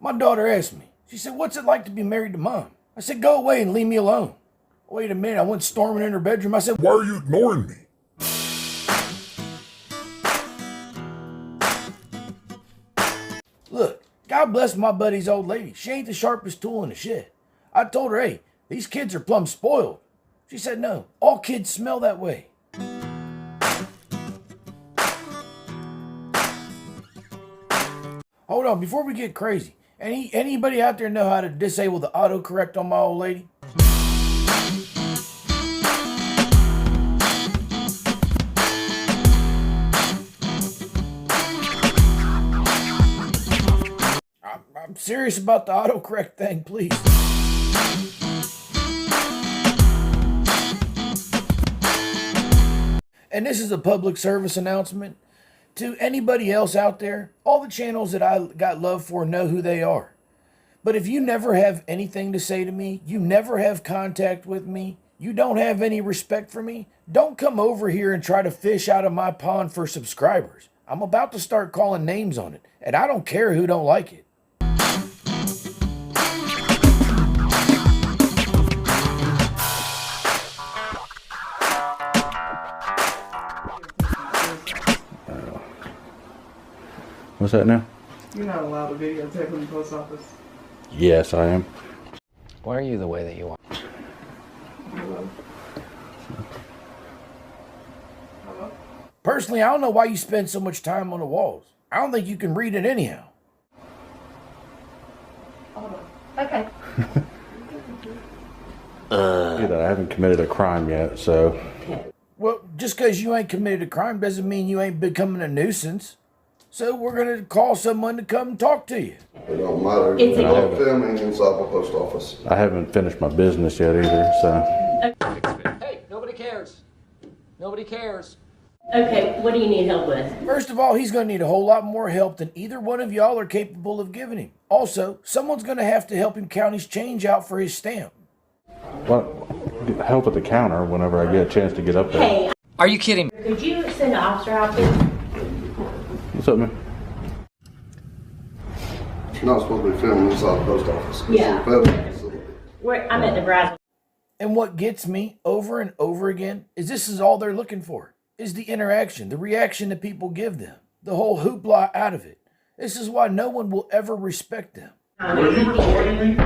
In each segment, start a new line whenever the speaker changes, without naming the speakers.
My daughter asked me. She said, "What's it like to be married to Mom?" I said, "Go away and leave me alone." Wait a minute, I went storming in her bedroom. I said,
"Why are you ignoring me?"
"Look, God bless my buddy's old lady. She ain't the sharpest tool in the shed." I told her, "Hey, these kids are plumb spoiled." She said, "No, all kids smell that way." Hold on, before we get crazy, anybody out there know how to disable the autocorrect on my old lady? I'm serious about the autocorrect thing, please. And this is a public service announcement to anybody else out there. All the channels that I got love for know who they are. But if you never have anything to say to me, you never have contact with me, you don't have any respect for me, don't come over here and try to fish out of my pond for subscribers. I'm about to start calling names on it, and I don't care who don't like it.
What's that now?
You're not allowed to videotape in the post office.
Yes, I am.
Why are you the way that you are?
Hello? Hello?
Personally, I don't know why you spend so much time on the walls. I don't think you can read it anyhow.
Hold on. Okay.
I haven't committed a crime yet, so.
Well, just because you ain't committed a crime doesn't mean you ain't becoming a nuisance. So we're going to call someone to come talk to you.
It don't matter. It's not filming inside the post office.
I haven't finished my business yet either, so.
Hey, nobody cares. Nobody cares.
Okay, what do you need help with?
First of all, he's going to need a whole lot more help than either one of y'all are capable of giving him. Also, someone's going to have to help him count his change out for his stamp.
Well, help at the counter whenever I get a chance to get up there.
Hey,
Are you kidding?
could you send an officer out there?
What's up, man?
It's not supposed to be filming inside the post office.
Yeah.
It's a public facility.
I'm at Nebraska.
And what gets me over and over again is this is all they're looking for, is the interaction, the reaction that people give them, the whole hoopla out of it. This is why no one will ever respect them.
Are you recording me?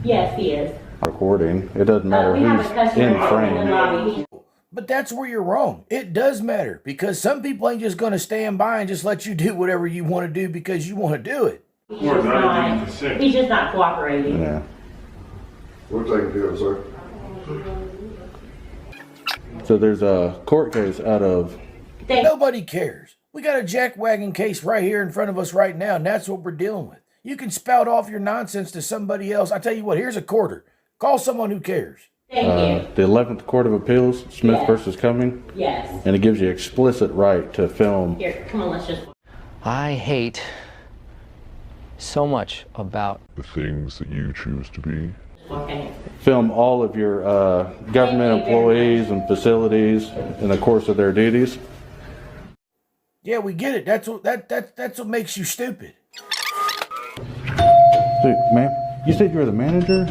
Yes, he is.
Recording. It doesn't matter
We have a
who's
customer
in
in the
frame.
lobby.
But that's where you're wrong. It does matter because some people ain't just going to stand by and just let you do whatever you want to do because you want to do it.
He's just not cooperating.
Yeah.
We're taking care of it, sir.
So there's a court case out of.
Nobody cares. We got a jackwagon case right here in front of us right now, and that's what we're dealing with. You can spout off your nonsense to somebody else. I tell you what, here's a quarter. Call someone who cares.
Thank you.
The 11th Court of Appeals, Smith
Yes.
versus Cumming,
Yes.
and it gives you explicit right to film.
Here, come on, let's just.
I hate so much about
The things that you choose to be.
Okay.
Film all of your government employees and facilities in the course of their duties.
Yeah, we get it. That's what makes you stupid.
Hey, ma'am, you said you were the manager?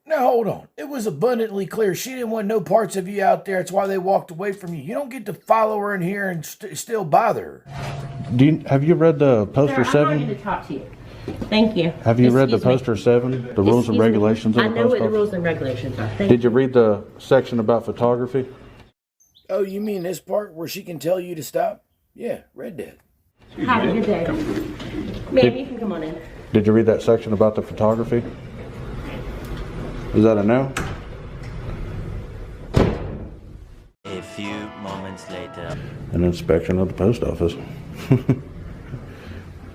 Now hold on. It was abundantly clear she didn't want no parts of you out there. That's why they walked away from you. You don't get to follow her in here and still bother her.
Have you read the poster
Sir, I'm not
7?
going to talk to you. Thank you.
Have you read the
Excuse me.
poster 7, the rules and
Excuse me.
regulations of
I
the
know
post
what the
office?
rules and regulations are. Thank
Did you read the section about photography?
Oh, you mean this part where she can tell you to stop? Yeah, read that.
you. Have a good day. Ma'am, you can come on in.
Did you read that section about the photography? Is that a no?
A few moments later.
An inspection of the post office.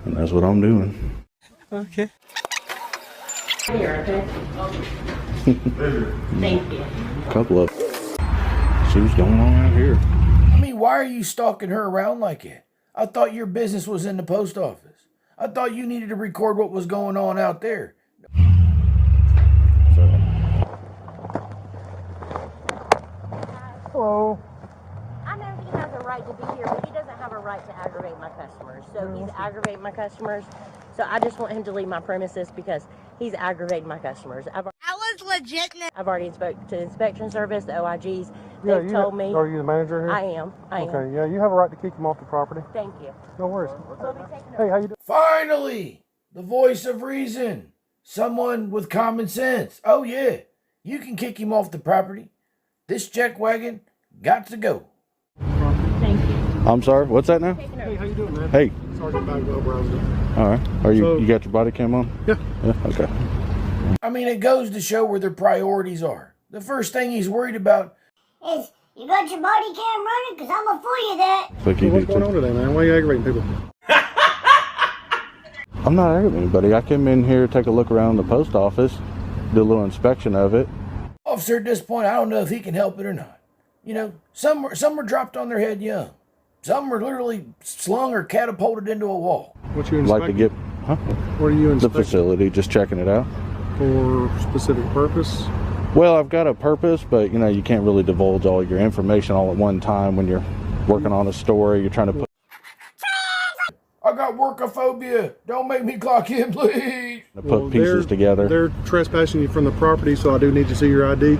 And that's what I'm doing.
Okay.
Here, okay? Thank you.
Couple of. See what's going on out here.
I mean, why are you stalking her around like that? I thought your business was in the post office. I thought you needed to record what was going on out there.
Hello. I know he has a right to be here, but he doesn't have a
right to aggravate my customers. So he's aggravating my customers. So I just want him to leave my premises because he's aggravating my customers. That was legit. I've already spoke to the inspection service, the OIGs. They've told me.
Are you the manager here?
I am.
Okay, yeah, you have a right to kick him off the property.
Thank you.
No worries.
We'll be taking
Hey, how you doing?
Finally, the voice of reason. Someone with common sense. Oh yeah, you can kick him off the property. This check wagon got to go.
Thank you.
I'm sorry, what's that now?
Hey, how you doing, man?
Hey.
Sergeant Bagwell Browser.
All right. You got your body cam on?
Yeah.
Yeah, okay.
I mean, it goes to show where their priorities are. The first thing he's worried about
is, you got your body cam running? Because I'm going to fool you that.
What's going on today, man? Why are you aggravating people?
I'm not aggravating anybody. I came in here to take a look around the post office, do a little inspection of it.
Officer, at this point, I don't know if he can help it or not. You know, some were dropped on their head young. Some were literally slung or catapulted into a wall.
What you inspecting?
Like to get, huh?
What are you inspecting?
The facility, just checking it out.
For specific purpose?
Well, I've got a purpose, but you know, you can't really divulge all your information all at one time when you're working on a story. You're trying to put.
I got workophobia. Don't make me clock in, please.
Put pieces together.
They're trespassing you from the property, so I do need to see your ID.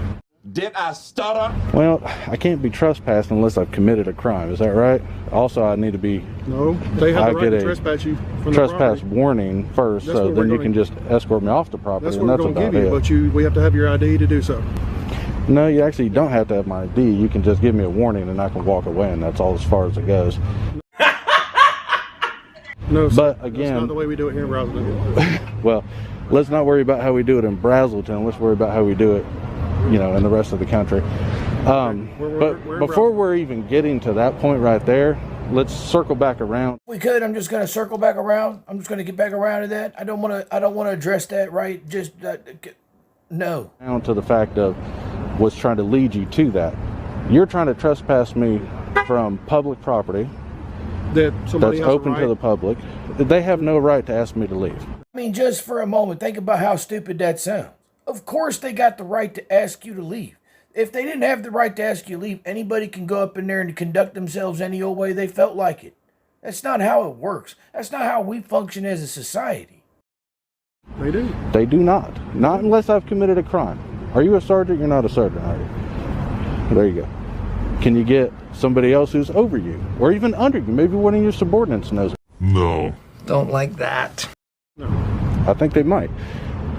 Did I stutter?
Well, I can't be trespassing unless I've committed a crime. Is that right? Also, I need to be.
No, they have the right to trespass you from the property.
Trespass warning first, so then you can just escort me off the property.
That's what we're going to give you, but we have to have your ID to do so.
No, you actually don't have to have my ID. You can just give me a warning and I can walk away, and that's all as far as it goes.
No, sir,
but again,
that's not the way we do it here in Brazelton.
Well, let's not worry about how we do it in Brazelton. Let's worry about how we do it, you know, in the rest of the country. But before we're even getting to that point right there, let's circle back around.
We could. I'm just going to circle back around. I'm just going to get back around to that. I don't want to address that right. Just no.
Down to the fact of what's trying to lead you to that. You're trying to trespass me from public property. That's open to the public. They have no right to ask me to leave.
I mean, just for a moment, think about how stupid that sounds. Of course they got the right to ask you to leave. If they didn't have the right to ask you to leave, anybody can go up in there and conduct themselves any old way they felt like it. That's not how it works. That's not how we function as a society.
They do.
They do not. Not unless I've committed a crime. Are you a sergeant? You're not a sergeant, are you? There you go. Can you get somebody else who's over you or even under you? Maybe one of your subordinates knows it.
No.
Don't like that.
No.
I think they might.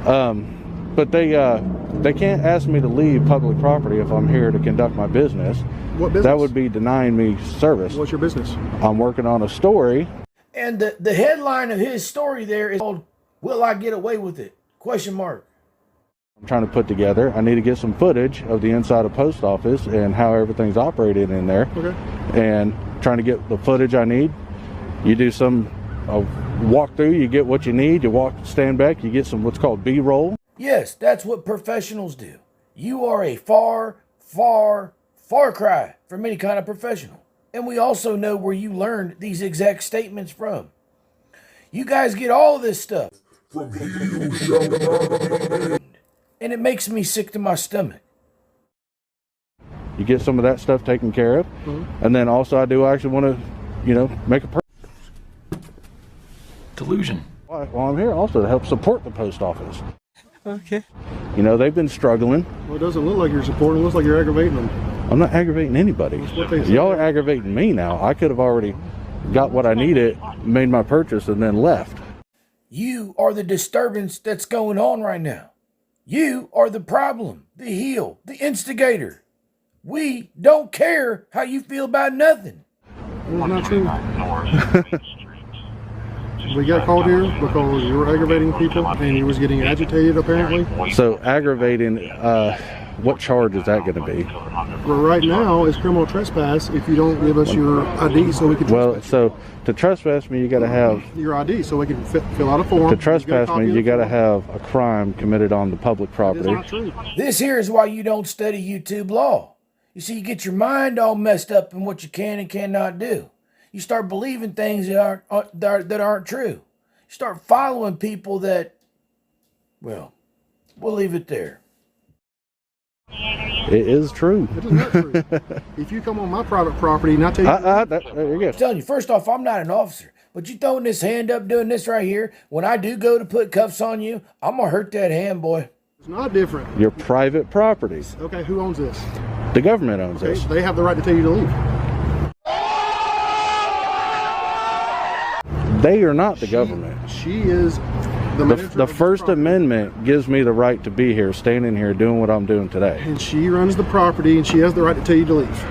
But they can't ask me to leave public property if I'm here to conduct my business.
What business?
That would be denying me service.
What's your business?
I'm working on a story.
And the headline of his story there is called, "Will I Get Away with It?" Question mark.
I'm trying to put together. I need to get some footage of the inside of post office and how everything's operated in there.
Okay.
And trying to get the footage I need. You do some walk through, you get what you need, you stand back, you get some what's called B-roll.
Yes, that's what professionals do. You are a far, far, far cry from any kind of professional. And we also know where you learned these exact statements from. You guys get all of this stuff. And it makes me sick to my stomach.
You get some of that stuff taken care of. Mm-hmm. And then also I do actually want to, you know, make a
Delusion.
While I'm here also to help support the post office.
Okay.
You know, they've been struggling.
Well, it doesn't look like you're supporting. It looks like you're aggravating them.
I'm not aggravating anybody. Y'all are aggravating me now. I could have already got what I needed, made my purchase, and then left.
You are the disturbance that's going on right now. You are the problem, the heel, the instigator. We don't care how you feel about nothing.
Well, not true. We got called here because you were aggravating people and you was getting agitated apparently.
So aggravating, what charge is that going to be?
Well, right now it's criminal trespass if you don't give us your ID so we can trespass.
Well, so to trespass me, you got to have
your ID so we can fill out a form.
To trespass me, you got to have a crime committed on the public property.
That's not true.
This here is why you don't study YouTube law. You see, you get your mind all messed up in what you can and cannot do. You start believing things that aren't true. You start following people that, well, we'll leave it there.
It is true.
It is not true. If you come on my private property and I tell you...
there you go.
I'm telling you, first off, I'm not an officer. But you throwing this hand up doing this right here, when I do go to put cuffs on you, I'm going to hurt that hand, boy.
It's not different.
Your private property.
Okay, who owns this?
The government owns
Okay,
this.
they have the right to tell you to leave.
They are not the government.
She is the manager
The
of this
First
property.
Amendment gives me the right to be here, standing here, doing what I'm doing today.
And she runs the property, and she has the right to tell you to leave.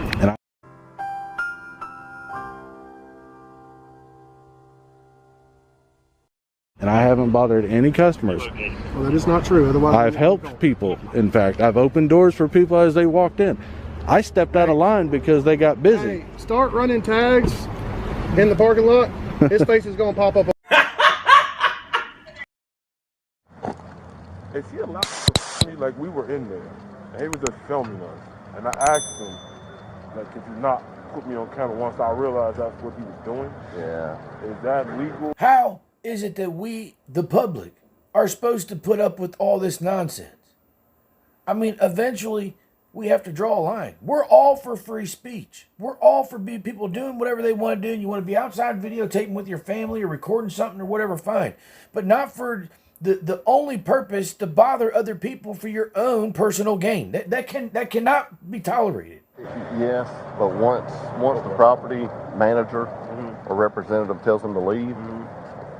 And I haven't bothered any customers.
Well, that is not true. Otherwise,
I've helped people. In fact, I've opened doors for people as they walked in. I stepped out of line because they got busy.
Hey, start running tags in the parking lot. His face is going to pop up.
And she allowed me like we were in there. And he was just filming us. And I asked him, like, could you not put me on camera once I realized that's what he was doing?
Yeah.
Is that legal?
How is it that we, the public, are supposed to put up with all this nonsense? I mean, eventually, we have to draw a line. We're all for free speech. We're all for people doing whatever they want to do. And you want to be outside videotaping with your family or recording something or whatever, fine. But not for the only purpose to bother other people for your own personal gain. That cannot be tolerated.
Yes, but once the property manager or representative tells him to leave,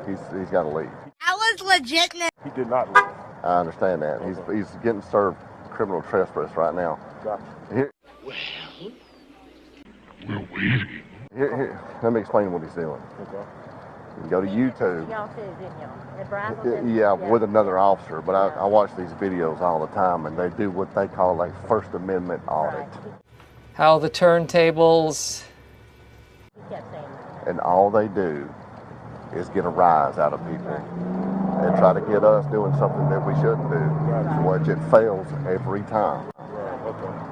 he's got to leave.
I was legit.
He did not leave.
I understand that. He's getting served criminal trespass right now. Here,
We're waiting.
here, let me explain what he's doing.
Okay.
You can go to YouTube.
Y'all too, didn't y'all? At Bradford?
Yeah, with another officer, but I watch these videos all the time, and they do what they call a First Amendment audit.
How the turntables.
He kept saying that.
And all they do is get a rise out of people and try to get us doing something that we shouldn't do, which it fails every time.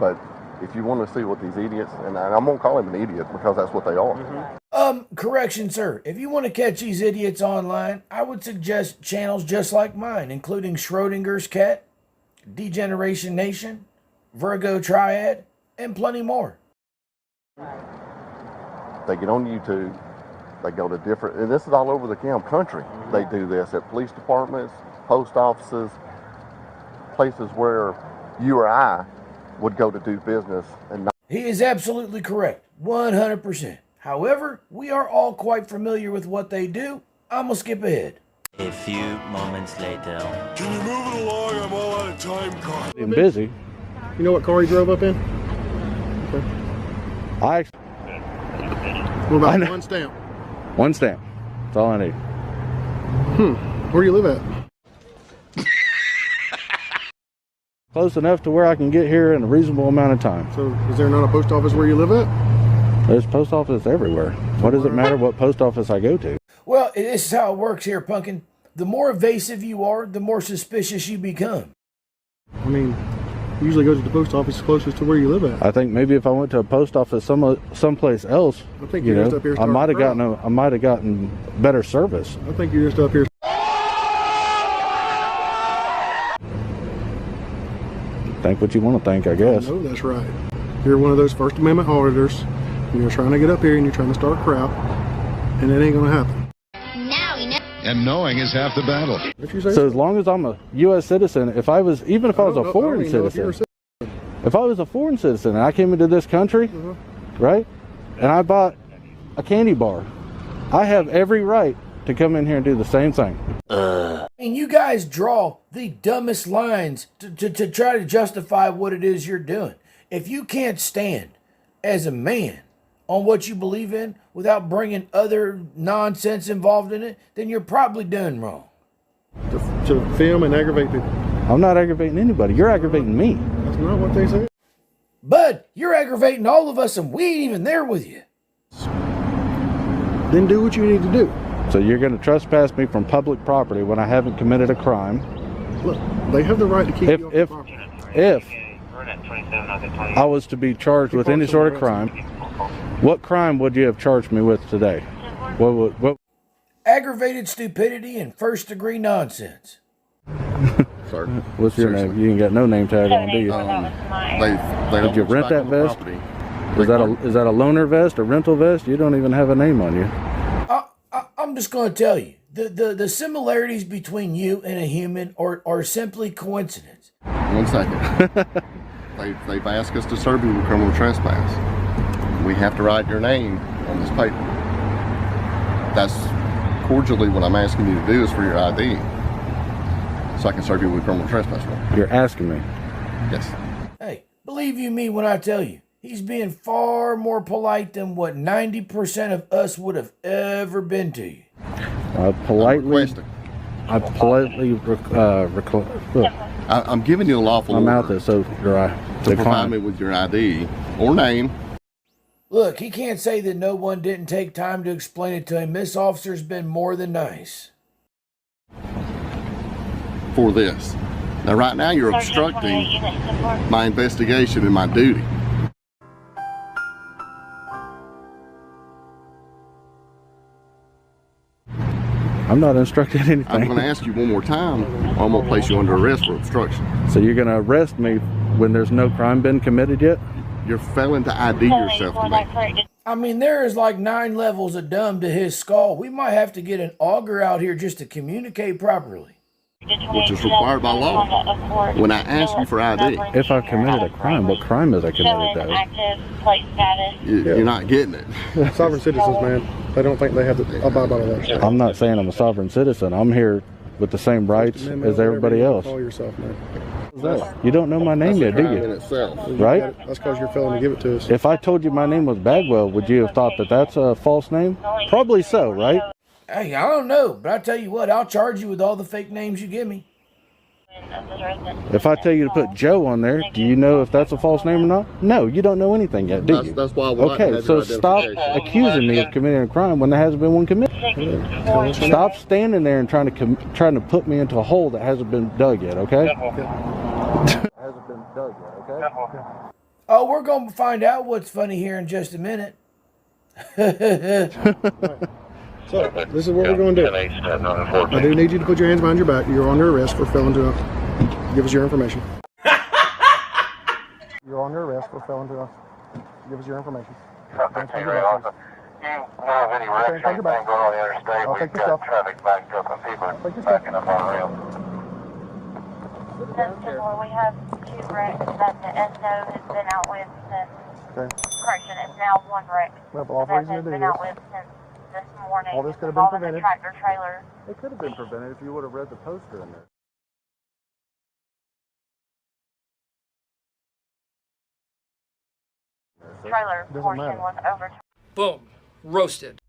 But if you want to see what these idiots, and I'm going to call him an idiot because that's what they are.
Correction, sir. If you want to catch these idiots online, I would suggest channels just like mine, including Schrodinger's Cat, Degeneration Nation, Virgo Triad, and plenty more.
They get on YouTube, they go to different, and this is all over the damn country. They do this at police departments, post offices, places where you or I would go to do business and not.
He is absolutely correct, 100%. However, we are all quite familiar with what they do. I'm going to skip ahead.
A few moments later.
Can you move it along? I'm all out of time, Carl.
I'm busy.
You know what car he drove up in? Okay. What about one stamp?
One stamp. That's all I need.
Where do you live at?
Close enough to where I can get here in a reasonable amount of time.
So, is there not a post office where you live at?
There's post office everywhere. What does it matter what post office I go to?
Well, this is how it works here, Punkin. The more evasive you are, the more suspicious you become.
I mean, you usually go to the post office closest to where you live at.
I think maybe if I went to a post office someplace else,
I think you're just up here
I might have
starting a
gotten better service.
I think you're just up here.
Think what you want to think, I guess.
No, that's right. You're one of those First Amendment auditors. And you're trying to get up here and you're trying to start crap, and it ain't gonna happen.
Now we know.
And knowing is half the battle.
What you say?
So as long as I'm a U.S. citizen, if I was a foreign citizen, if I was a foreign citizen and I came into this country, right, and I bought a candy bar, I have every right to come in here and do the same thing.
I mean, you guys draw the dumbest lines to try to justify what it is you're doing. If you can't stand as a man on what you believe in without bringing other nonsense involved in it, then you're probably doing wrong.
To film and aggravate people.
I'm not aggravating anybody. You're aggravating me.
That's not what they say.
Bud, you're aggravating all of us and we ain't even there with you.
Then do what you need to do.
So you're going to trespass me from public property when I haven't committed a crime.
Look, they have the right to keep you off the property.
If I was to be charged with any sort of crime, what crime would you have charged me with today? What?
Aggravated stupidity and first-degree nonsense.
Sir.
What's your name? You ain't got no name tag on, do you?
They
Did you rent that vest? Is that a loaner vest, a rental vest? You don't even have a name on you.
I'm just going to tell you, the similarities between you and a human are simply coincidence.
1 second. They've asked us to serve you with criminal trespass. We have to write your name on this paper. That's cordially what I'm asking you to do is for your ID, so I can serve you with criminal trespass.
You're asking me?
Yes.
Hey, believe you me when I tell you, he's being far more polite than what 90% of us would have ever been to you.
I'm
giving you a lawful
I'm
order
out there, so
to provide me with your ID or name.
Look, he can't say that no one didn't take time to explain it to him. This officer's been more than nice.
For this. Now, right now, you're obstructing my investigation and my duty.
I'm not instructing anything.
I'm going to ask you one more time, or I'm going to place you under arrest for obstruction.
So you're going to arrest me when there's no crime been committed yet?
You're failing to ID yourself to me.
I mean, there is like 9 levels of dumb to his skull. We might have to get an auger out here just to communicate properly.
Which is required by law. When I ask you for ID.
If I committed a crime, what crime has I committed though?
You're not getting it.
Sovereign citizens, man. They don't think they have to abide by the law.
I'm not saying I'm a sovereign citizen. I'm here with the same rights as everybody else.
Call yourself, man.
You don't know my name yet, do
In
you?
itself.
Right?
That's because you're failing to give it to us.
If I told you my name was Bagwell, would you have thought that that's a false name? Probably so, right?
Hey, I don't know, but I tell you what, I'll charge you with all the fake names you give me.
If I tell you to put Joe on there, do you know if that's a false name or not? No, you don't know anything yet, do you?
That's why I would like to
Okay,
have
so
your
stop accusing me of committing a crime when there hasn't been one committed. Stop standing there and trying to put me into a hole that hasn't been dug yet, okay? Hasn't been dug yet, okay?
Oh, we're going to find out what's funny here in just a minute.
So, this is what we're going to do. I do need you to put your hands behind your back. You're under arrest for failing to give us your information. You're under arrest for failing to give us your information.
Traffic to your office. You know of any wrecks or anything going on the interstate? We've got traffic backed up and people are backing up on rails.
We have 2 wrecks that the SO has been out with since. Correction, it's now 1 wreck
Well, all
that
reason
has
to do
been out with since this morning.
All this could have been
involving
prevented.
The tractor trailer.
It could have been prevented if you would have read the poster in there.
Trailer portion was over.
Boom. Roasted.